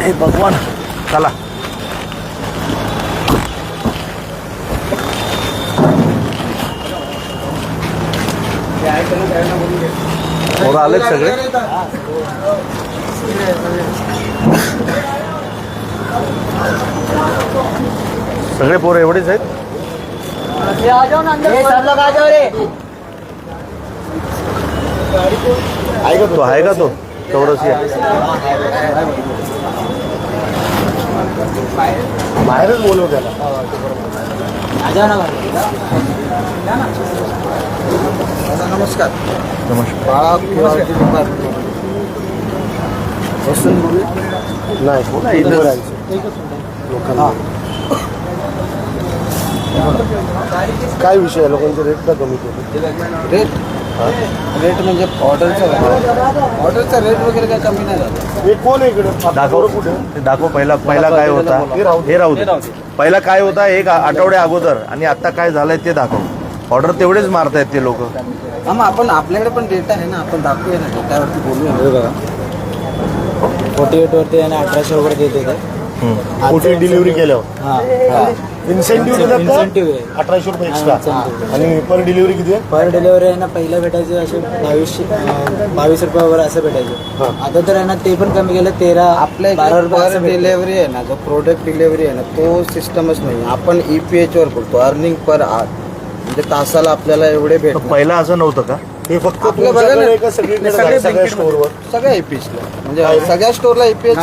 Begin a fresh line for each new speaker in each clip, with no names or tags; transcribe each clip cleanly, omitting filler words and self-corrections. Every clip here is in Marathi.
हे भगवान चला पोरं आलेत सगळे सगळे पोरं एवढेच आहेत आहे का तो चौरसिया
बाहेरच बोलव त्याला नमस्कार
नमस्कार
नाही लोकांना काय विषय आहे लोकांचे रेट का कमी केले
रेट म्हणजे ऑर्डरचा रेट वगैरे काय कमी नाही झाला.
हे कोण आहे इकडे
दाखव
कुठे
दाखव पहिला काय होता हे राहू दे पहिला काय होता एक आठवड्या अगोदर आणि आता काय झालंय ते दाखव ऑर्डर तेवढेच मारतायत ते लोक
मग आपण आपल्याकडे पण डेटा आहे ना आपण दाखवूया ना डेटावरती बोलूया बघा 48 वरती आणि 1800 वगैरे देते ते
कुठे डिलिव्हरी केल्यावर
हां
इन्सेंटिव्ह देतात
इन्सेंटिव्ह आहे
1800 रुपये एक्स्ट्रा आणि पर डिलिव्हरी किती आहे
पर डिलिव्हरी आहे ना पहिलं भेटायचं असे 22 रुपये वगैरे असं भेटायचं आता तर आहे ना ते पण कमी केलं 13-12 रुपये डिलिव्हरी आहे ना जो प्रोडक्ट डिलिव्हरी आहे ना तो सिस्टमच नाही आपण EPH वर बोलतो अर्निंग पर आवर म्हणजे तासाला आपल्याला एवढे भेटतात
पहिला असं नव्हतं का
हे फक्त तुमच्याकडे का सगळीकडे सगळ्या स्टोअरवर
सगळ्या EPHला म्हणजे सगळ्या स्टोअरला EPH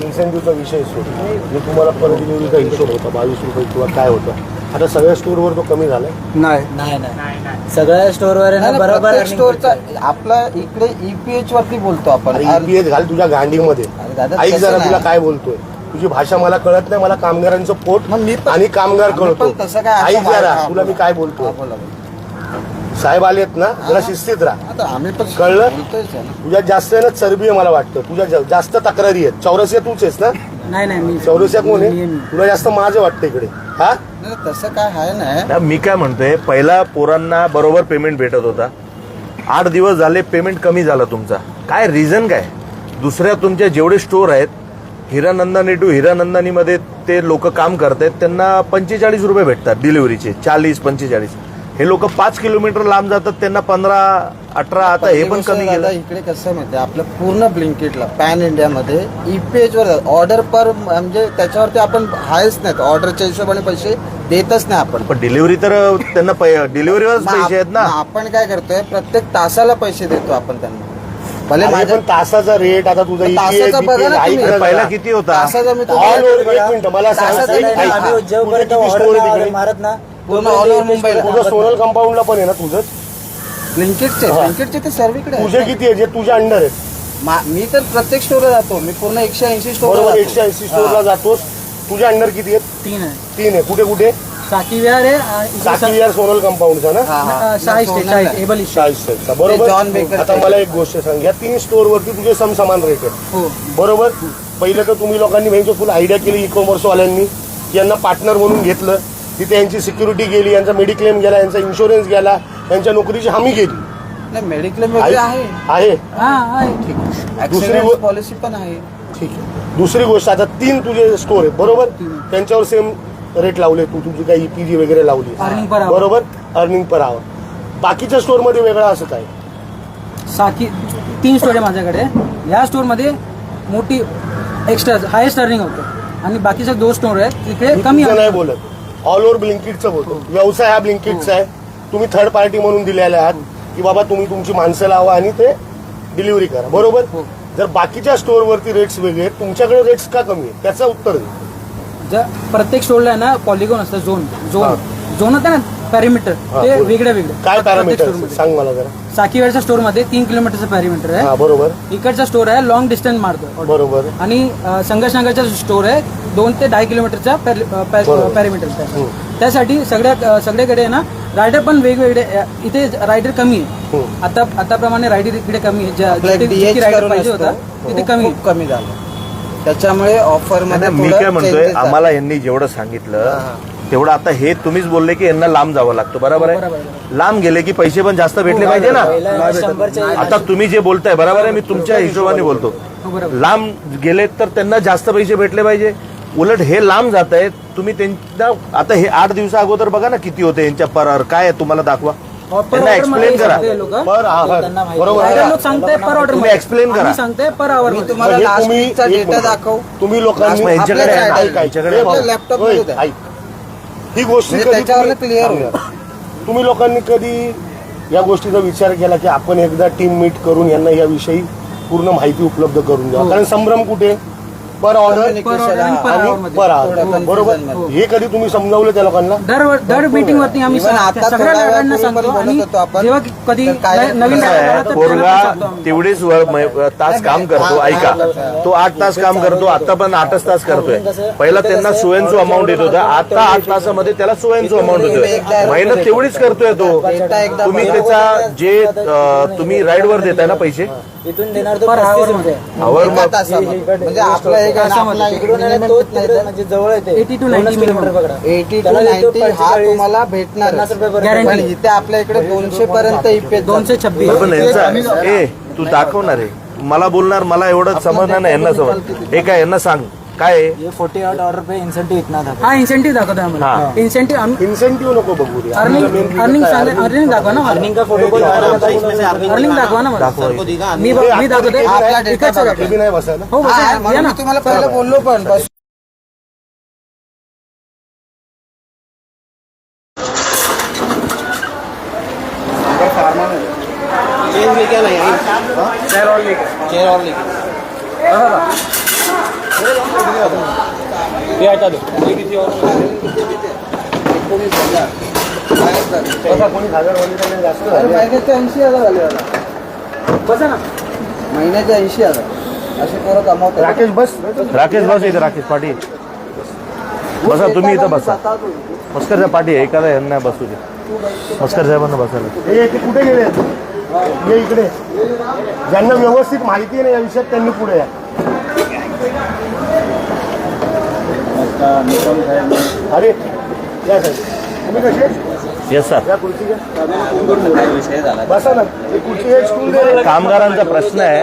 इन्सेंटिव्हचा विषय सोड म्हणजे तुम्हाला पर डिलिव्हरीचा हिशोब होता 22 रुपये किंवा काय होतं आता सगळ्या स्टोअरवर तो कमी झालाय
नाही सगळ्या स्टोअरवर आहे ना बरोबर स्टोअरचा आपला इकडे EPH वरती बोलतो आपण
EPH घाल तुझ्या गांडीमध्ये ऐक जरा तुला काय बोलतोय तुझी भाषा मला कळत नाही मला कामगारांचं पोट आणि कामगार कळतो ऐक जरा तुला मी काय बोलतो साहेब आलेत ना जरा शिस्तीत राहा
आम्ही पण
कळलं तुझ्या जास्त आहे ना चरबी आहे मला वाटतं तुझ्या जास्त तक्रारी आहेत चौरसिया तूच आहेस ना
नाही
चौरसिया कोण आहे तुला जास्त माझं वाटतं इकडे हा
तसं काय आहे ना
मी काय म्हणतोय पहिला पोरांना बरोबर पेमेंट भेटत होता 8 दिवस झाले पेमेंट कमी झाला तुमचा काय रिझन काय दुसऱ्या तुमच्या जेवढे स्टोअर आहेत हिरानंदानी टू हिरानंदानीमध्ये ते लोक काम करतायत त्यांना 45 रुपये भेटतात डिलिव्हरीचे 40-45 हे लोक 5 किलोमीटर लांब जातात त्यांना 15-18 आता हे पण कमी गेलं
इकडे कसं माहिती आपलं पूर्ण ब्लिंकिटला पॅन इंडियामध्ये EPH वर ऑर्डर पर म्हणजे त्याच्यावरती आपण आहेच नाहीत ऑर्डरच्या हिशोबाने पैसे देतच नाही आपण
पण डिलिव्हरी तर त्यांना डिलिव्हरीवरच पैसे आहेत ना
आपण काय करतोय प्रत्येक तासाला पैसे देतो आपण त्यांना भले
माझ्या पण तासाचा रेट आता तुझा
तासाचा बघा ना तुम्ही.
पहिला किती होता
तासाचा मी
ऑल ओव्हर एक मिनिट मला
मारत ना पूर्ण ऑल ओव्हर मुंबईला
तुझं सोनल कंपाऊंडला पण आहे ना तुझं
ब्लिंकिटचे ते सर्वीकडे
तुझे किती आहे जे तुझ्या अंडर आहेत
मी तर प्रत्येक स्टोरला जातो मी पूर्ण 180 स्टोर
बरोबर 180 स्टोअरला जातोस तुझ्या अंडर किती आहेत 3 आहे कुठे कुठे
साकी विहार आहे
साकी विहार सोनल कंपाऊंडचा ना शाहीस्टेटचा बरोबर आता मला एक गोष्ट सांग या 3 स्टोअर वरती तुझे समान रेट आहेत बरोबर पहिलं तर तुम्ही लोकांनी म्हणजे फुल आयडिया केली ई-कॉमर्स वाल्यांनी यांना पार्टनर म्हणून घेतलं तिथे यांची सिक्युरिटी गेली यांचा मेडिक्लेम गेला यांचा इन्शुरन्स गेला यांच्या नोकरीची हमी गेली
नाही मेडिक्लेम आहे दुसरी पॉलिसी पण आहे
ठीक आहे दुसरी गोष्ट आता 3 तुझे स्टोर आहेत बरोबर त्यांच्यावर सेम रेट लावले तुझी काही EPG वगैरे लावली बरोबर अर्निंग पर आवर बाकीच्या स्टोर मध्ये वेगळा असं काय
साकी 3 स्टोर आहे माझ्याकडे या स्टोर मध्ये मोठी एक्स्ट्रा हायेस्ट अर्निंग होतं आणि बाकीच्या 2 स्टोर आहेत तिकडे कमी
नाही बोलत ऑल ओव्हर ब्लिंकिटचं बोलतो व्यवसाय हा ब्लिंकिटचा आहे तुम्ही थर्ड पार्टी म्हणून दिलेले आहात की बाबा तुम्ही तुमची माणसं लावा आणि ते डिलिव्हरी करा बरोबर जर बाकीच्या स्टोअर वरती रेट्स वेगळे तुमच्याकडे रेट्स का कमी आहे त्याचं उत्तर दे
प्रत्येक स्टोरला आहे ना पॉलिगॉन असतं झोन होतं ना पॅरिमीटर ते वेगळे
काय पॅरामीटर सांग मला जरा
साकीवेरच्या स्टोर मध्ये 3 किलोमीटरचं पॅरिमीटर आहे
बरोबर
इकडचा स्टोर आहे लॉंग डिस्टन्स मारतो
बरोबर
आणि संघर्षनगरचा स्टोर आहे 2 ते 2.5 किलोमीटरचा पॅरिमीटर आहे त्यासाठी सगळ्याकडे ना रायडर पण वेगवेगळे इथे रायडर कमी आहे आताप्रमाणे रायडर इकडे कमी आहे रायडर पाहिजे होता तिथे
कमी झालं त्याच्यामुळे ऑफर मध्ये
मी काय म्हणतोय आम्हाला यांनी जेवढं सांगितलं तेवढं आता हे तुम्हीच बोलले की यांना लांब जावं लागतं, बरोबर आहे. लांब गेले की पैसे पण जास्त भेटले पाहिजे ना. आता तुम्ही जे बोलताय बरोबर आहे, मी तुमच्या हिशोबाने बोलतो. लांब गेले तर त्यांना जास्त पैसे भेटले पाहिजे. उलट हे लांब जात आहेत, तुम्ही त्यांना आता हे 8 दिवसा अगोदर बघा ना किती होते यांच्या पर आवर, काय आहे तुम्हाला दाखवा, त्यांना एक्सप्लेन करा.
पर आवर बरोबर आहे.
लोक सांगते पर ऑर्डर
तुम्ही एक्सप्लेन करा.
सांगते पर आवर
मी तुम्हाला
म्हणजे
last
तुम्ही
weekचा
एक
डेटा
मिनिट.
दाखवू.
तुम्ही लोकांनी
मग यांच्याकडे
आपल्या
आहे,
side आहे.
यांच्याकडे
आपल्या
आहे.
laptop
होय,
मध्ये आहे.
ऐक. ही गोष्ट
म्हणजे
कधी
त्याच्यावर
तुम्ही-
क्लिअर होईल.
तुम्ही लोकांनी कधी या गोष्टीचा विचार केला की आपण एकदा टीम मीट करून यांना याविषयी पूर्ण माहिती उपलब्ध करून द्यावा. कारण संभ्रम कुठे पर ऑर्डर
Communication,
आणि
मध्ये.
पर आवर,
थोडं
बरोबर.
confusion मध्ये.
हे कधी तुम्ही समजावलं त्या लोकांना?
दर मीटिंग वरती आम्ही
Even आता
सगळ्या
थोड्या
लॅडांना
वेळापूर्वी
सांगतो
पण
आणि
बोलत होतो आपण.
जेव्हा कधी
तर काय-
नवीन
कसं
lab
आहे,
आला तर
पोरगा
त्यांना सांगतो आम्ही.
तेवढीच तास काम करतो. ऐका, तो 8 तास काम करतो, आता पण 8च तास करतोय. पहिला त्यांना सोयेंचो अमाऊंट येत होता, आता 8 तासामध्ये त्याला सोयेंचो अमाऊंट होतोय. मेहनत तेवढीच करतोय तो. तुम्ही त्याचा जे तुम्ही राईडवर देताय ना पैसे,
इथून देणार
पर आवर मध्ये
आवर
एका
मग
तासामध्ये. म्हणजे आपला एक आहे ना, आपला इकडून आहे ना, तोच म्हणजे जवळ येते
80 to 90 किलोमीटर पकडा.
80 to 90 हा तुम्हाला भेटणार.
Guarantee.
पण इथे आपल्या इकडे 200 पर्यंत इफेक्ट
226
पण यांचा ए तू दाखवणार आहे मला बोलणार, मला एवढं समजणार नाही. यांना समज हे काय, यांना सांग काय आहे?
ये 48 ऑर्डर पे इंसेंटिव इतना था.
हा इन्सेंटिव्ह दाखवतो
हा.
आम्हाला. इन्सेंटिव्ह
इन्सेंटिव्ह नको बघू रे.
अर्निंग दाखवा ना. अर्निंग का फोटो अर्निंग दाखवा ना मला.
दाखवा.
मी दाखवते
आपला डेटा
इकडचं दाखवा.
हे बी नाही बसायला.
हो बस
हा,
या
म्हणून
ना.
मी तुम्हाला पहिलं बोललो पण बस.
पैसा कोणी हजार वाली जास्त झाले.
महिन्याचे 80,000 झाले मला.
बसा ना.
महिन्याचे 80,000 असे पोरं कमावतात.
राकेश बस.
राकेश बस इथं, राकेश पाटील बसा, तुम्ही इथं बसा. मस्कर पाटील एखादा यांना बसू दे. मस्कर साहेबांना बसायला.
हे ते कुठे गेले? ये इकडे. ज्यांना व्यवस्थित माहिती आहे ना या विषयात त्यांनी पुढे या. अरे या साहेब, तुम्ही कसे?
Yes sir.
या खुर्ची घ्या. बसा ना. ही खुर्ची हे स्टूल दे.
कामगारांचा प्रश्न आहे.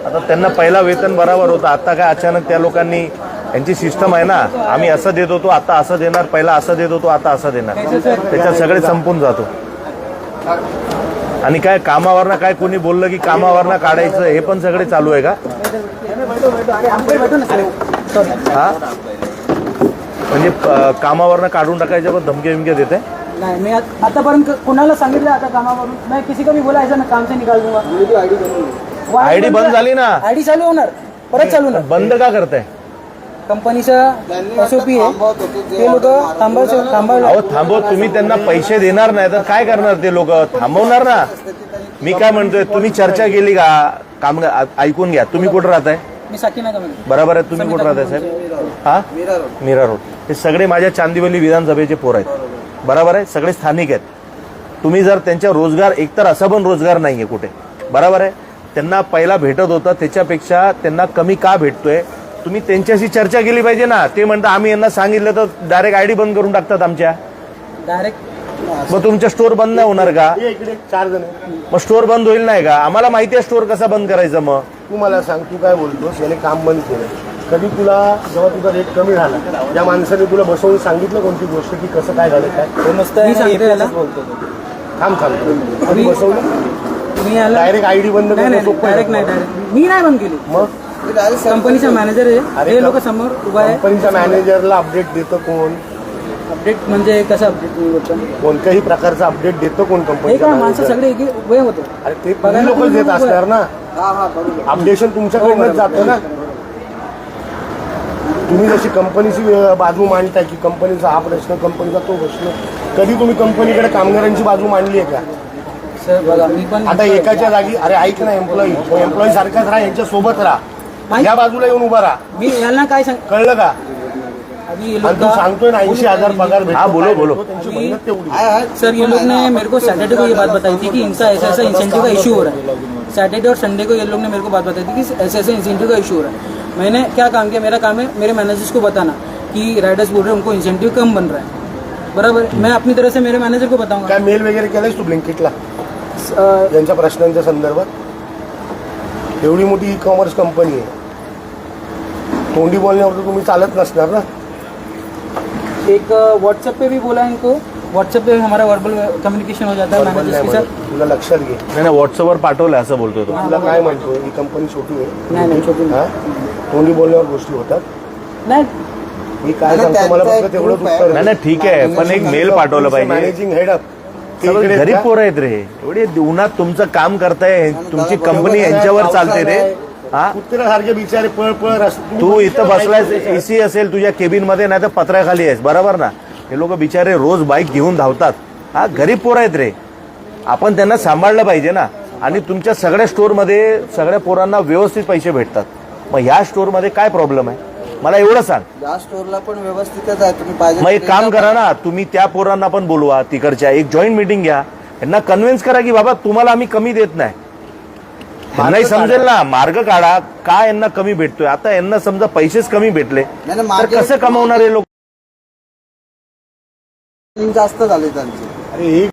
आता त्यांना पहिला वेतन बरोबर होतं, आता काय अचानक त्या लोकांनी यांची सिस्टम आहे ना, आम्ही असं देत होतो आता असं देणार, पहिला असं देत होतो आता असं देणार, त्याच्यात सगळे संपून जातो. आणि काय कामावरनं काय कोणी बोललं की कामावरनं काढायचं, हे पण सगळे चालू आहे का? हा म्हणजे कामावरनं काढून टाकायचं पण धमकी बिमकी देते.
नाही मी आतापर्यंत कोणाला सांगितलं आता कामावरून मैं किसी का भी बोला ऐसा ना काम से निकाल दूंगा.
आयडी बंद झाली ना.
आयडी चालू होणार, परत चालू होणार.
बंद का करताय?
कंपनीचा एसओपी आहे, ते लोक थांबवलं.
अहो थांबव, तुम्ही त्यांना पैसे देणार नाही तर काय करणार ते लोक? थांबवणार ना. मी काय म्हणतोय, तुम्ही चर्चा केली का? काम ऐकून घ्या. तुम्ही कुठं राहताय?
मी साकीनगरमध्ये.
बरोबर आहे. तुम्ही कुठं राहताय साहेब? हा मीरा रोड. हे सगळे माझ्या चांदिवली विधानसभेचे पोर आहेत, बरोबर आहे. सगळे स्थानिक आहेत. तुम्ही जर त्यांच्या रोजगार, एकतर असा पण रोजगार नाहीये कुठे, बरोबर आहे. त्यांना पहिला भेटत होता त्याच्यापेक्षा त्यांना कमी का भेटतोय? तुम्ही त्यांच्याशी चर्चा केली पाहिजे ना. ते म्हणतात आम्ही यांना सांगितलं तर डायरेक्ट आयडी बंद करून टाकतात आमच्या.
डायरेक्ट
मग तुमच्या स्टोअर बंद नाही होणार का?
ये इकडे 4 जण आहे.
मग स्टोअर बंद होईल नाही का? आम्हाला माहिती आहे स्टोअर कसा बंद करायचं. मग
तू मला सांग, तू काय बोलतोस? याने काम बंद केलं. कधी तुला जेव्हा तुझा रेट कमी झाला या माणसाने तुला बसवून सांगितलं कोणती गोष्ट की कसं काय झालं काय?
मी सांगते याला.
थांब कधी बसवलं?
तुम्ही याला
डायरेक्ट आयडी बंद
नाही
करणं
नाही
सोपं आहे.
डायरेक्ट नाही डायरेक्ट मी नाही बंद केली.
मग
कंपनीचा मॅनेजर आहे, हे लोक समोर उभा आहे.
कंपनीच्या मॅनेजरला अपडेट देतं कोण?
अपडेट म्हणजे कसं अपडेट?
कोणत्याही प्रकारचं अपडेट देतं कोण
हे
कंपनीच्या
काय माणसं
manager?
सगळे एक वे होतो.
अरे ते
बघायला
तुम्ही लोकच
तुम्ही
देत
लोकं
असणार ना. अपडेशन तुमच्याकडनंच जातं ना. तुम्ही जशी कंपनीची बाजू मांडताय की कंपनीचा हा प्रश्न, कंपनीचा तो प्रश्न, कधी तुम्ही कंपनीकडे कामगारांची बाजू मांडली आहे का?
सर बघा मी पण
आता एकाच्या जागी, अरे ऐक ना, एम्प्लॉई सारखाच राहा, यांच्या सोबत राहा, या बाजूला येऊन उभा राहा.
मी यांना काय सांग
कळलं का?
अभी ये
आणि
लोग
तू सांगतोय ना 80,000 पगार भेटतो.
हा, बोलो, बोलो.
त्यांची मेहनत तेवढी.
सर ये लोग ने मेरे को सैटरडे को ये बात बताई थी कि इनका ऐसा ऐसा इंसेंटिव का इशू हो रहा है. सैटरडे और संडे को ये लोग ने मेरे को बात बताई थी कि ऐसे ऐसे इंसेंटिव का इशू हो रहा है. मैंने क्या काम किया, मेरा काम है मेरे मैनेजर्स को बताना. कि राइडर्स बोल रहे हैं उनको इंसेंटिव कम बन रहा है, बराबर। मैं अपनी तरह से मेरे मैनेजर को बताऊंगा।
काय मेल वगैरे केलायस तू ब्लिंकिटला यांच्या प्रश्नांच्या संदर्भात? एवढी मोठी ई कॉमर्स कंपनी आहे, तोंडी बोलण्यावर तर तुम्ही चालत नसणार ना.
एक व्हाट्सएप पे भी बोला इनको, व्हाट्सएप पे हमारा वर्बल कम्युनिकेशन हो जाता है मैनेजर के साथ।
तुला लक्षात घे,
नाही नाही व्हॉट्सअपवर पाठवलं असं बोलतोय तो.
तुला काय म्हणतो, ही कंपनी छोटी आहे,
नाही नाही छोटी
हा? तोंडी बोलण्यावर गोष्टी होतात.
नाही,
मी काय सांगतो मला फक्त तेवढंच उत्तर
नाही नाही ठीक आहे, पण एक मेल पाठवलं पाहिजे.
मॅनेजिंग हेड
सगळे गरीब पोरं आहेत रे, एवढे उन्हात तुमचं काम करताय, तुमची कंपनी यांच्यावर चालते रे. हा
कुत्र्यासारखे बिचारे पळ पळ रस्ते.
तू इथं बसलायस, एसी असेल तुझ्या केबिन मध्ये, नाही तर पत्र्याखाली आहेस, बरोबर ना. हे लोक बिचारे रोज बाईक घेऊन धावतात. हा गरीब पोरं आहेत रे, आपण त्यांना सांभाळलं पाहिजे ना. आणि तुमच्या सगळ्या स्टोअरमध्ये सगळ्या पोरांना व्यवस्थित पैसे भेटतात, मग ह्या स्टोअरमध्ये काय प्रॉब्लेम आहे मला एवढं सांग.
या स्टोरला पण व्यवस्थितच आहे, तुम्ही पाहिजे
मग एक काम करा ना, तुम्ही त्या पोरांना पण बोलवा तिकडच्या, एक जॉईंट मीटिंग घ्या, यांना कन्व्हिन्स करा की बाबा तुम्हाला आम्ही कमी देत नाही. यांनाही समजेल ना, मार्ग काढा का यांना कमी भेटतोय. आता यांना समजा पैसेच कमी भेटले तर कसं कमवणार हे लोक.
जास्त झाले त्यांचे.
अरे एक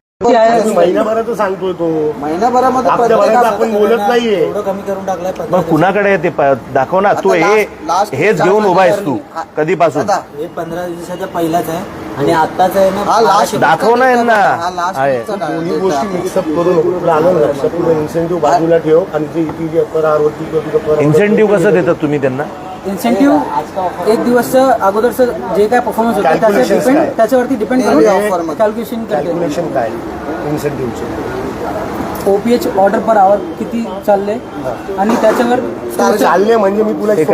महिनाभराचं सांगतोय तो,
महिनाभरामध्ये
हप्त्याभराचं आपण बोलत नाहीये.
एवढं कमी करून टाकलंय.
मग कुणाकडे आहे ते दाखव ना. तू हेच घेऊन उभा आहेस तू कधीपासून.
हे 15 दिवसाच्या पहिलाच आहे आणि आताच आहे ना. हा लास्ट
दाखव ना यांना. आहे
दोन्ही गोष्टी मिक्सअप करू नको. तुला आलं ना लक्षात, तुला इन्सेंटिव्ह बाजूला ठेव आणि ती पर आवडती किंवा तुझं पर
इन्सेंटिव्ह कसं देतात तुम्ही त्यांना.
इन्सेंटिव्ह एक दिवसचं अगोदरचं जे काय परफॉर्मन्स होतं त्याच्यावरती डिपेंड करून कॅल्क्युलेशन करते.
कॅल्क्युलेशन काय इन्सेंटिव्हचे,
ओपीएच ऑर्डर पर आवर किती चालले आणि त्याच्यावर
चालले म्हणजे मी तुला
एक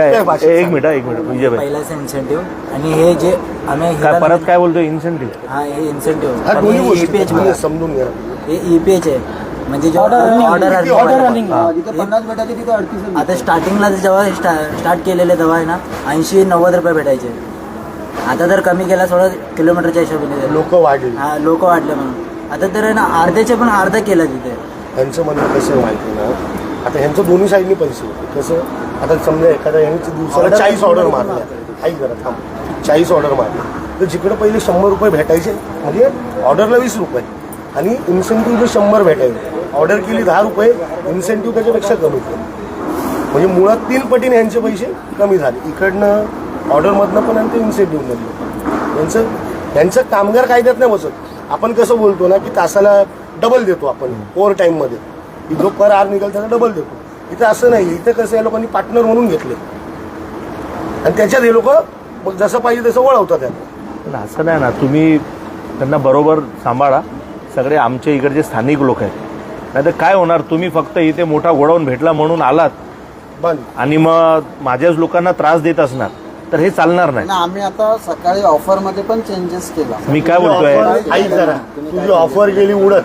मिनिट विजय भाई
पहिलाच इन्सेंटिव्ह आणि हे जे आम्ही
काय परत काय बोलतोय इन्सेंटिव्ह.
हा हे इन्सेंटिव्ह
हा दोन्ही गोष्टी
ईपीएच
समजून घ्या.
हे ईपीएच आहे म्हणजे
ऑर्डर रनिंग
आता स्टार्टिंगला जेव्हा स्टार्ट केलेले तेव्हा आहे ना 80-90 रुपये भेटायचे. आता तर कमी केला थोडं किलोमीटरच्या हिशोबाने
लोक वाढले.
हा लोक वाढले म्हणून आता तर आहे ना अर्ध्याचे पण अर्धा केलं तिथे.
ह्यांचं म्हणणं कसं माहिती ना, आता ह्यांचं दोन्ही साईडनी पैसे होते. कसं आता समजा एखाद्या ह्यांची दिवसाला 40 ऑर्डर मारल्या, ऐक जरा थांब, 40 ऑर्डर मारल्या तर जिकडे पहिले 100 रुपये भेटायचे म्हणजे ऑर्डरला 20 रुपये आणि इन्सेंटिव्ह 100 भेटायचे. ऑर्डर केली 10 रुपये, इन्सेंटिव्ह त्याच्यापेक्षा कमी केलं, म्हणजे मुळात 3 पटीने ह्यांचे पैसे कमी झाले. इकडनं ऑर्डरमधनं पण आणि ते इन्सेंटिव्हमधनं. यांचं कामगार कायद्यात नाही बसत. आपण कसं बोलतो ना की तासाला डबल देतो आपण ओव्हर टाईममध्ये, की जो पर आवर निघेल त्याला डबल देतो. इथं असं नाही. इथं कसं या लोकांनी पार्टनर म्हणून घेतले आणि त्याच्यात हे लोक मग जसं पाहिजे तसं वळवतात त्यांना.
असं नाही ना, तुम्ही त्यांना बरोबर सांभाळा. सगळे आमच्या इकडचे स्थानिक लोक आहेत, नाही तर काय होणार, तुम्ही फक्त इथे मोठा गोडाऊन भेटला म्हणून आलात
बंद
आणि मग माझ्याच लोकांना त्रास देत असणार तर हे चालणार नाही.
आम्ही आता सकाळी ऑफर मध्ये पण चेंजेस केला.
मी काय बोलतोय,
ऐक जरा, तुझी ऑफर गेली उडत.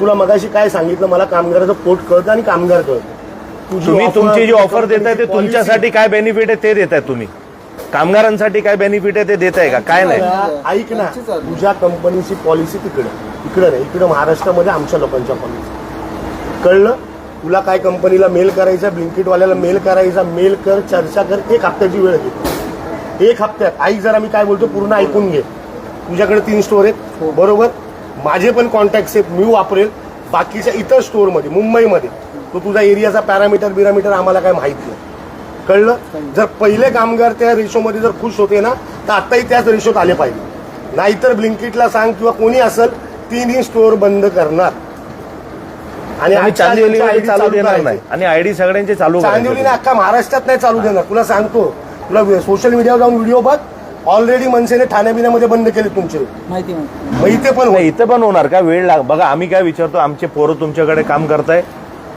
तुला मगाशी काय सांगितलं, मला कामगाराचं पोट कळतं आणि कामगार कळतं.
तुम्ही तुमची जी ऑफर देताय ते तुमच्यासाठी काय बेनिफिट आहे ते देताय तुम्ही, कामगारांसाठी काय बेनिफिट आहे ते देताय का काय नाही.
ऐक ना, तुझ्या कंपनीची पॉलिसी तिकडे नाही, इकडे महाराष्ट्रामध्ये आमच्या लोकांच्या पॉलिसी. कळलं तुला? काय कंपनीला मेल करायचा, ब्लिंकिटवाल्याला मेल करायचा, मेल कर, चर्चा कर. 1 हप्त्याची वेळ घे. 1 हप्त्यात ऐक जरा, मी काय बोलतो पूर्ण ऐकून घे. तुझ्याकडे 3 स्टोर आहेत बरोबर, माझे पण कॉन्टॅक्ट्स आहेत, मी वापरेल. बाकीच्या इतर स्टोअरमध्ये मुंबईमध्ये तो तुझा एरियाचा पॅरामीटर आम्हाला काय माहित नाही. कळलं? जर पहिले कामगार त्या रेशोमध्ये जर खुश होते ना तर आताही त्याच रेशोत आले पाहिजे. नाहीतर ब्लिंकिटला सांग किंवा कोणी असेल 3ही स्टोअर बंद करणार आणि
चांदिवली चालू देणार नाही आणि आयडी सगळ्यांचे चालू
चांदिवलीने अख्खा महाराष्ट्रात नाही चालू देणार. तुला सांगतो, तुला सोशल मीडियावर जाऊन व्हिडिओ बघ, ऑलरेडी मनसेने ठाण्याबिण्यामध्ये बंद केले तुमचे.
माहिती
मग इथे
पण होणार का वेळ बघा. आम्ही काय विचारतो, आमचे पोरं तुमच्याकडे काम करताय,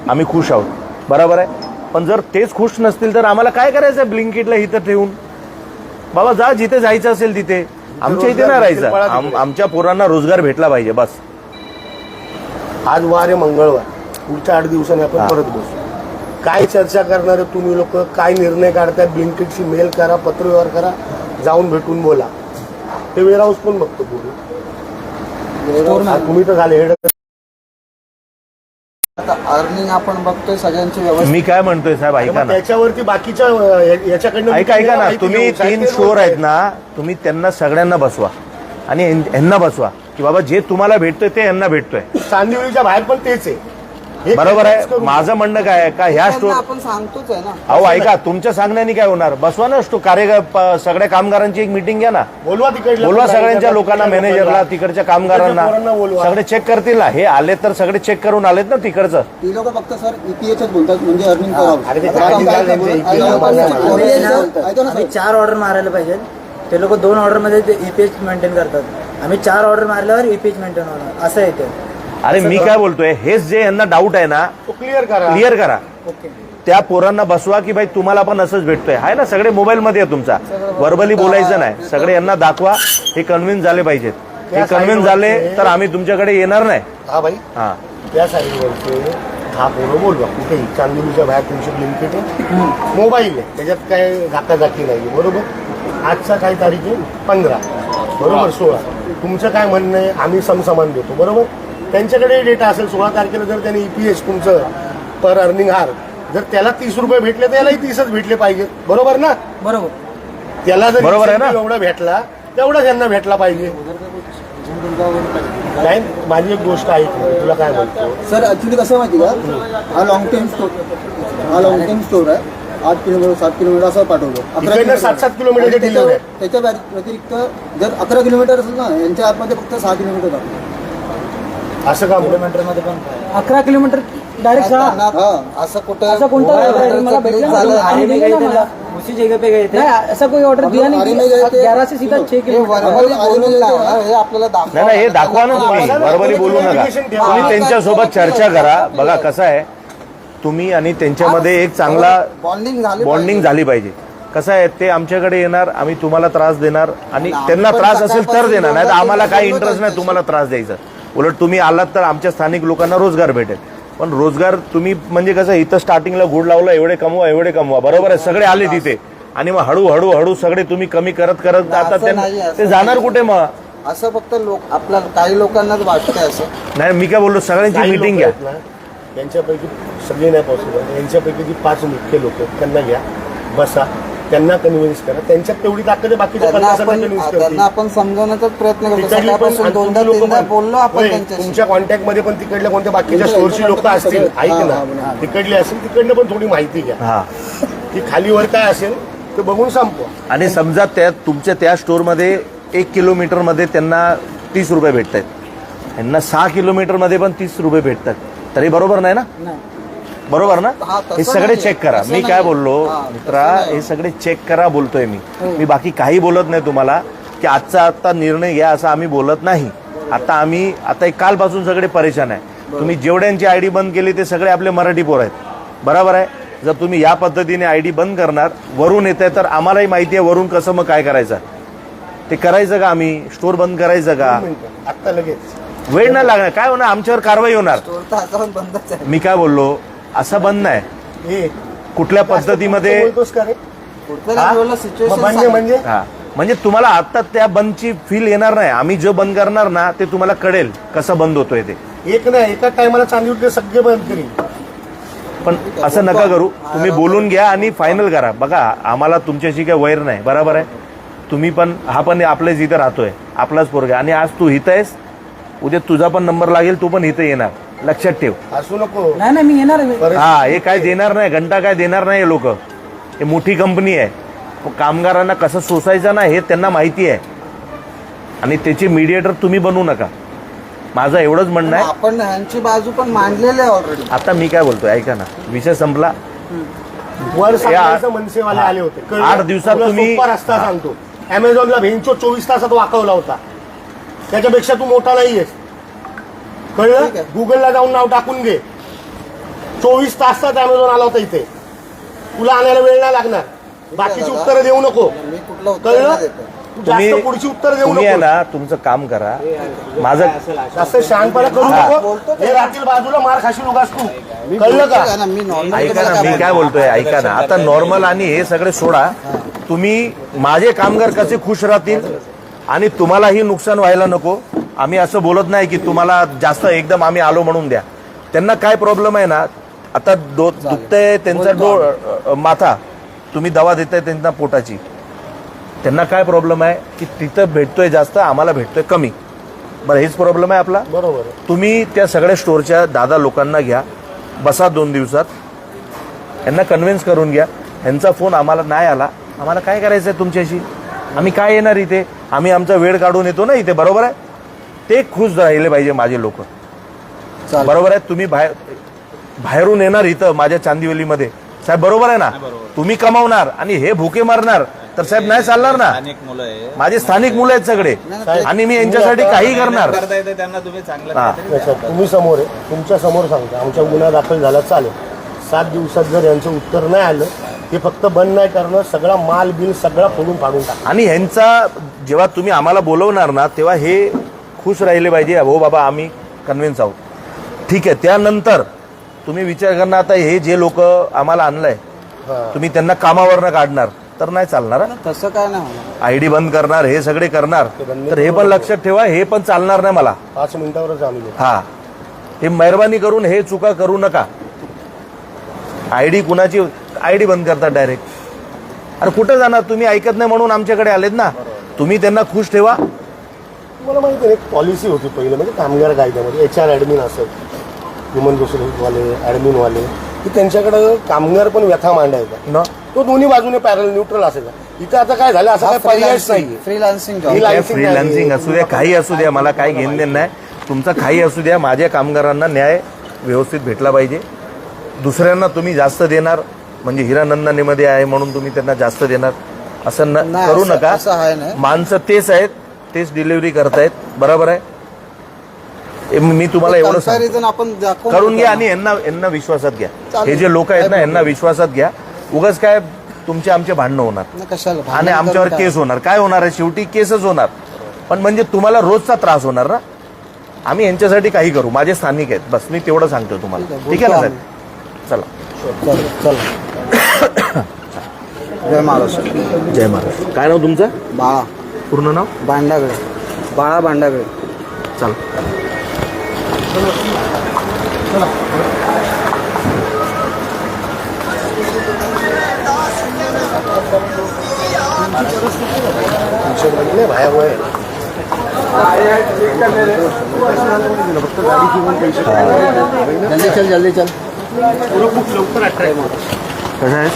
आम्ही खुश आहोत, बरोबर आहे. पण जर तेच खुश नसतील तर आम्हाला काय करायचं ब्लिंकिटला इथं ठेवून. बाबा जा, जिथे जायचं असेल तिथे, आमच्या इथे नाही राहायचं. आमच्या पोरांना रोजगार भेटला पाहिजे बस.
आज वार आहे मंगळवार, पुढच्या 8 दिवसांनी आपण परत बसू. काय चर्चा करणार तुम्ही लोक, काय निर्णय काढताय, ब्लिंकिटची मेल करा, पत्रव्यवहार करा, जाऊन भेटून बोला. ते वेअरहाऊस पण बघतो पूर्ण. तुम्ही तर झाले हेड.
आता अर्निंग आपण बघतोय सगळ्यांची व्यवस्था.
मी काय म्हणतोय साहेब, ऐका ना,
त्याच्यावरती बाकीच्या याच्याकडनं
ऐका ना, तुम्ही 3 स्टोर आहेत ना, तुम्ही त्यांना सगळ्यांना बसवा आणि यांना बसवा की बाबा जे तुम्हाला भेटतोय ते यांना भेटतोय.
चांदिवलीच्या बाहेर पण तेच आहे. हे
बरोबर
तेच
आहे.
करू.
माझं म्हणणं काय आहे का ह्या स्टोर,
आपण सांगतोच आहे ना.
अहो ऐका, तुमच्या सांगण्याने काय होणार, बसवा ना सगळ्या कामगारांची एक मिटिंग घ्या ना,
बोलवा तिकडे,
बोलवा सगळ्यांच्या लोकांना, मॅनेजरला, तिकडच्या कामगारांना,
पोरांना बोलवा.
सगळे चेक करतील ना. हे आले तर सगळे चेक करून आलेत ना तिकडचं.
ती लोक फक्त सर ईपीएचच बोलतात, म्हणजे अर्निंग करावं.
अरे ते काय झालं त्यांचं EPH
आम्ही 4 ऑर्डर मारायला पाहिजे, ते लोक 2 ऑर्डर मध्ये ईपीएच मेंटेन करतात. आम्ही 4 ऑर्डर मारल्यावर ईपीएच मेंटेन होणार असं आहे ते.
अरे मी काय बोलतोय, हेच जे यांना डाऊट आहे ना,
तो क्लिअर करा.
क्लिअर करा. त्या पोरांना बसवा की भाई तुम्हाला पण असंच भेटतोय. आहे ना, सगळे मोबाईल मध्ये आहे तुमचा, व्हर्बली बोलायचं नाही, सगळे यांना दाखवा. हे कन्व्हिन्स झाले पाहिजेत. हे कन्व्हिन्स झाले तर आम्ही तुमच्याकडे येणार नाही.
हा भाई,
हा,
त्या साईडवरचे हा पोरं बोलवा कुठेही. चांदिवलीच्या बाहेर तुमची ब्लिंकिट आहे, मोबाईल आहे, त्याच्यात काय घाकाघाकी नाही, बरोबर. आजचा काय तारीख आहे, 15, बरोबर, 16. तुमचं काय म्हणणं आहे, आम्ही समसमान देतो, बरोबर. त्यांच्याकडे डेटा असेल 16 तारखेला, जर त्यांनी EPH तुमचं पर अर्निंग हार जर त्याला 30 रुपये भेटले, त्यालाही 30च भेटले पाहिजे, बरोबर ना.
बरोबर.
त्याला जर
बरोबर आहे ना?
एवढा भेटला तेवढा त्यांना भेटला पाहिजे. नाही, माझी एक गोष्ट ऐक ना, तुला काय म्हणतो.
सर ऍक्च्युली कसं आहे माहिती का, हा लॉंग टाइम स्टोर आहे. 8 किलोमीटर 7 किलोमीटर असं पाठवतो.
7-7 किलोमीटर डिलिव्हरी आहे.
त्याच्या व्यतिरिक्त जर 11 किलोमीटर असेल ना, यांच्या आतमध्ये फक्त 6 किलोमीटर जातो.
असं का म्हणतो?
किलोमीटर मध्ये पण
11 किलोमीटर डायरेक्ट
असं कुठं
ऐसा कोणता order मला भेटला
झालं?
ना, आणि भेटला ना मला.
उसी जगह पे गए थे.
नहीं, ऐसा कोई ऑर्डर दिया नहीं कि 11 से सीधा 6 किलोमीटर.
हे आपल्याला
नाही नाही, हे दाखवा ना तुम्ही, व्हर्बली बोलू नका. तुम्ही त्यांच्यासोबत चर्चा करा. बघा कसं आहे, तुम्ही आणि त्यांच्यामध्ये एक चांगला बॉन्डिंग झाली पाहिजे. कसं आहे, ते आमच्याकडे येणार, आम्ही तुम्हाला त्रास देणार आणि त्यांना त्रास असेल तर देणार, नाही तर आम्हाला काही इंटरेस्ट नाही तुम्हाला त्रास द्यायचा. उलट तुम्ही आलात तर आमच्या स्थानिक लोकांना रोजगार भेटेल. पण रोजगार तुम्ही म्हणजे कसं, इथं स्टार्टिंगला गुड लावला, एवढे कमवा, बरोबर आहे, सगळे आले तिथे, आणि मग हळूहळू सगळे तुम्ही कमी करत आता ते जाणार कुठे मग.
असं फक्त लोक आपल्याला काही लोकांनाच वाटतंय असं.
नाही, मी काय बोललो, सगळ्यांची
काही
मीटिंग
लोकं
घ्या.
आहेत ना, यांच्यापैकी सगळे नाही पॉसिबल, यांच्यापैकी जी 5 मुख्य लोक आहेत त्यांना घ्या, बसा, त्यांना कन्व्हिन्स करा. त्यांच्यात तेवढी ताकद आहे, बाकीच्या 50 कन्व्हिन्स करतील.
त्यांना आपण समजवण्याचा प्रयत्न करतो.
तिकडली पण
सकाळपासून
आणि तुमची
2-3
लोकं पण-
बोललो आपण
होय,
त्यांच्याशी.
तुमच्या कॉन्टॅक्ट मध्ये पण तिकडल्या कोणत्या बाकीच्या स्टोअरची लोक असतील, ऐक ना, तिकडली असेल, तिकडनं पण थोडी माहिती घ्या
हा,
की खालीवर काय असेल ते बघून संपवा.
आणि समजा तुमच्या त्या स्टोअरमध्ये 1 किलोमीटरमध्ये त्यांना 30 रुपये भेटत आहेत, यांना 6 किलोमीटरमध्ये पण 30 रुपये भेटतात, तरी बरोबर नाही ना. बरोबर ना. हे सगळे चेक करा. मी काय बोललो मित्रा, हे सगळे चेक करा बोलतोय मी बाकी काही बोलत नाही तुम्हाला की आता निर्णय घ्या असं आम्ही बोलत नाही. आता एक कालपासून सगळे परेशान आहे. तुम्ही जेवढ्यांची आयडी बंद केली ते सगळे आपले मराठी पोर आहेत, बरोबर आहे. जर तुम्ही या पद्धतीने आयडी बंद करणार, वरून येत आहे, तर आम्हालाही माहिती आहे वरून कसं मग काय करायचं, ते करायचं का, आम्ही स्टोअर बंद करायचं का,
आता लगेच
वेळ नाही लागणार, काय होणार, आमच्यावर कारवाई होणार.
बंदच आहे.
मी काय बोललो, असं बंद नाही,
हे
कुठल्या पद्धतीमध्ये.
बोलतोस का रे?
सिच्युएशन
म्हणजे
हा, म्हणजे तुम्हाला आता त्या बंदची फील येणार नाही. आम्ही जो बंद करणार ना ते तुम्हाला कळेल कसं बंद होतोय ते.
एक नाही, एका टायमाला चांदिवली सगळे बंद करीन.
पण असं नका करू, तुम्ही बोलून घ्या आणि फायनल करा. बघा, आम्हाला तुमच्याशी काही वैर नाही, बरोबर आहे. तुम्ही पण, हा पण आपल्याच इथं राहतोय, आपलाच पोरगा, आणि आज तू इथं आहेस, उद्या तुझा पण नंबर लागेल, तू पण इथं येणार, लक्षात ठेव.
असू नको.
नाही मी येणार आहे.
हा, हे काय देणार नाही, घंटा काय देणार नाही. लोक, हे मोठी कंपनी आहे, कामगारांना कसं सोसायचं ना हे त्यांना माहिती आहे, आणि त्याचे मीडिएटर तुम्ही बनवू नका. माझं एवढंच म्हणणं आहे.
आपण ह्यांची बाजू पण मांडलेली आहे ऑलरेडी.
आता मी काय बोलतोय, ऐका ना, विषय संपला.
वर सांगायचं मनसेवाले आले होते. कळलं?
8 दिवसात
तुला
तुम्ही-
सोपा रस्ता सांगतो. अमेझॉनला भेंचो 24 तासात वाकवला होता, त्याच्यापेक्षा तू मोठा नाहीयेस, कळलं.
ठीक आहे.
गुगलला जाऊन नाव टाकून घे. 24 तासात अमेझॉन आला होता इथे, तुला आणायला वेळ नाही लागणार. बाकीची उत्तरं देऊ नको,
मी कुठलं उत्तर
कळलं.
नाही देतो.
तू जास्त पुढची उत्तर देऊ
तुम्ही आहे
नको.
ना, तुमचं काम करा. माझं
जास्त शहाणपणा करू नको. हे रात्री बाजूला मार खाशी उगाच तू, कळलं का.
ना, मी नॉर्मल
ऐका ना, मी काय बोलतोय, ऐका ना. आता नॉर्मल आणि हे सगळे सोडा. तुम्ही, माझे कामगार कसे खुश राहतील आणि तुम्हालाही नुकसान व्हायला नको. आम्ही असं बोलत नाही की तुम्हाला जास्त एकदम आम्ही आलो म्हणून द्या. त्यांना काय प्रॉब्लेम आहे ना, आता दुखतंय त्यांचा माथा, तुम्ही दवा देताय त्यांना पोटाची, त्यांना काय प्रॉब्लेम आहे की तिथं भेटतोय जास्त, आम्हाला भेटतोय कमी. बरं, हेच प्रॉब्लेम आहे आपला.
बरोबर.
तुम्ही त्या सगळ्या स्टोअरच्या दादा लोकांना घ्या, बसा 2 दिवसात, यांना कन्व्हिन्स करून घ्या. यांचा फोन आम्हाला नाही आला, आम्हाला काय करायचं आहे तुमच्याशी, आम्ही काय येणार इथे, आम्ही आमचा वेळ काढून येतो ना इथे, बरोबर आहे. ते खुश राहिले पाहिजे माझे लोक, बरोबर आहे. तुम्ही बाहेरून येणार इथं माझ्या चांदिवलीमध्ये साहेब, बरोबर आहे ना, तुम्ही कमावणार आणि हे भुके मारणार, तर साहेब नाही चालणार ना. माझे स्थानिक मुलं आहेत सगळे, आणि मी यांच्यासाठी काही करणार.
तुम्ही समोर आहे, तुमच्या समोर सांगता आमच्या गुन्हा दाखल झाला चालेल, 7 दिवसात जर यांचं उत्तर नाही आलं, हे फक्त बंद नाही करणं, सगळा माल बिल सगळा फोडून फाडून टाक.
आणि ह्यांचा जेव्हा तुम्ही आम्हाला बोलवणार ना, तेव्हा हे खुश राहिले पाहिजे, हो बाबा आम्ही कन्व्हिन्स आहोत, ठीक आहे. त्यानंतर तुम्ही विचार करणार, आता हे जे लोक आम्हाला आणलंय, तुम्ही त्यांना कामावरनं काढणार, तर नाही चालणार.
तसं काय नाही होणार.
आयडी बंद करणार, हे सगळे करणार, तर हे पण लक्षात ठेवा, हे पण चालणार नाही मला.
5 मिनिटावरच आम्ही.
हा, हे मेहरबानी करून हे चुका करू नका. आयडी कुणाची आयडी बंद करतात डायरेक्ट. अरे कुठे जाणार तुम्ही, ऐकत नाही म्हणून आमच्याकडे आलेत ना. तुम्ही त्यांना खुश ठेवा.
मला माहिती आहे, एक पॉलिसी होती पहिले, म्हणजे कामगार कायद्यामध्ये HR ॲडमिन असेल, ह्युमन रिसोर्सवाले ॲडमिनवाले, की त्यांच्याकडे कामगार पण व्यथा मांडायचा, तो दोन्ही बाजूने पॅरल न्यूट्रल असायचा. इथं आता काय झालं, असं काय पर्यायच नाही.
फ्रीलान्सिंग
फ्रीलान्सिंग असू द्या, काही असू द्या, मला काही घेणं देणं नाही. तुमचा काही असू द्या, माझ्या कामगारांना न्याय व्यवस्थित भेटला पाहिजे. दुसऱ्यांना तुम्ही जास्त देणार, म्हणजे हिरानंदानीमध्ये आहे म्हणून तुम्ही त्यांना जास्त देणार, असं करू नका. माणसं तेच आहेत, तेच डिलिव्हरी करतायत, बरोबर आहे. मी तुम्हाला एवढं
कंपॅरिझन आपण
करून घ्या, आणि यांना विश्वासात घ्या. हे जे लोक आहेत ना, यांना विश्वासात घ्या. उगाच काय तुमचे आमचे भांडणं होणार
कशाला
आणि आमच्यावर केस होणार. काय होणार आहे, शेवटी केसच होणार, पण म्हणजे तुम्हाला रोजचा त्रास होणार ना. आम्ही यांच्यासाठी काही करू, माझे स्थानिक आहेत, बस मी तेवढं सांगतो तुम्हाला, ठीक आहे ना साहेब. चला.
जय महाराष्ट्र.
जय महाराष्ट्र. काय नाव तुमचं?
बाळा.
पूर्ण नाव?
भांडागळे. बाळा भांडागळे.
चला.
जल्दी चल, जल्दी चल.
खूप लवकर अट्रॅक्ट होतं.
कसं आहे?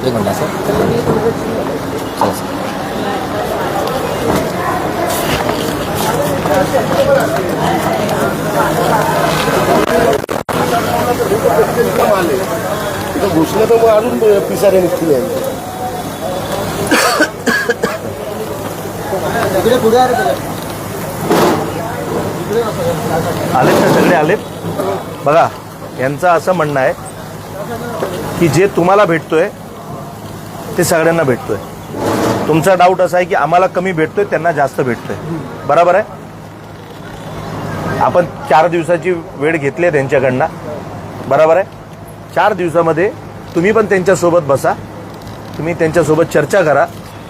एक मिनिट सर.
घुसलं तर मग अजून पिसारे निघतील.
पुढे
आलेत ना सगळे आलेत. बघा, यांचं असं म्हणणं आहे की जे तुम्हाला भेटतोय ते सगळ्यांना भेटतोय. तुमचा डाऊट असा आहे की आम्हाला कमी भेटतोय, त्यांना जास्त भेटतोय, बरोबर आहे. आपण 4 दिवसाची वेळ घेतली आहे त्यांच्याकडनं, बरोबर आहे. 4 दिवसामध्ये तुम्ही पण त्यांच्यासोबत बसा, तुम्ही त्यांच्यासोबत चर्चा करा.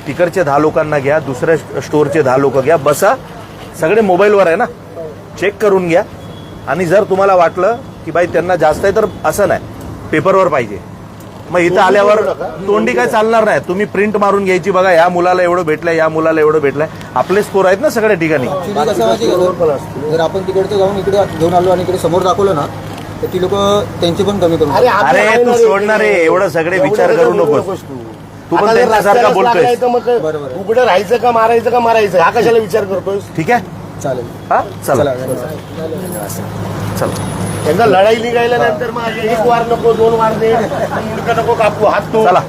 तिकडचे 10 लोकांना घ्या, दुसऱ्या स्टोअरचे 10 लोक घ्या, बसा. सगळे मोबाईलवर आहे ना, चेक करून घ्या. आणि जर तुम्हाला वाटलं की बाई त्यांना जास्त आहे, तर असं नाही, पेपरवर पाहिजे. मग इथं आल्यावर तोंडी काय चालणार नाही. तुम्ही प्रिंट मारून घ्यायची, बघा या मुलाला एवढं भेटलंय, या मुलाला एवढं भेटलंय. आपले स्कोर आहेत ना सगळ्या ठिकाणी.
जर आपण तिकडचं जाऊन इकडे घेऊन आलो आणि इकडे समोर दाखवलं ना, तर ती लोक त्यांची पण कमी करून.
अरे तू सोडणार आहे, एवढं सगळे विचार करू नकोस. तू पण त्यांच्यासारखा बोलतोय.
उघडं राहायचं का मारायचं का मारायचं, हा कशाला विचार करतोय.
ठीक आहे,
चालेल.
हा चला चला.
त्यांना लढाई निघायला नंतर मग 1 वार नको, 2 वार दे, मुलगा नको कापू, हात तो.
चला.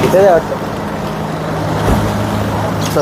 इथे वाटतं.
चल.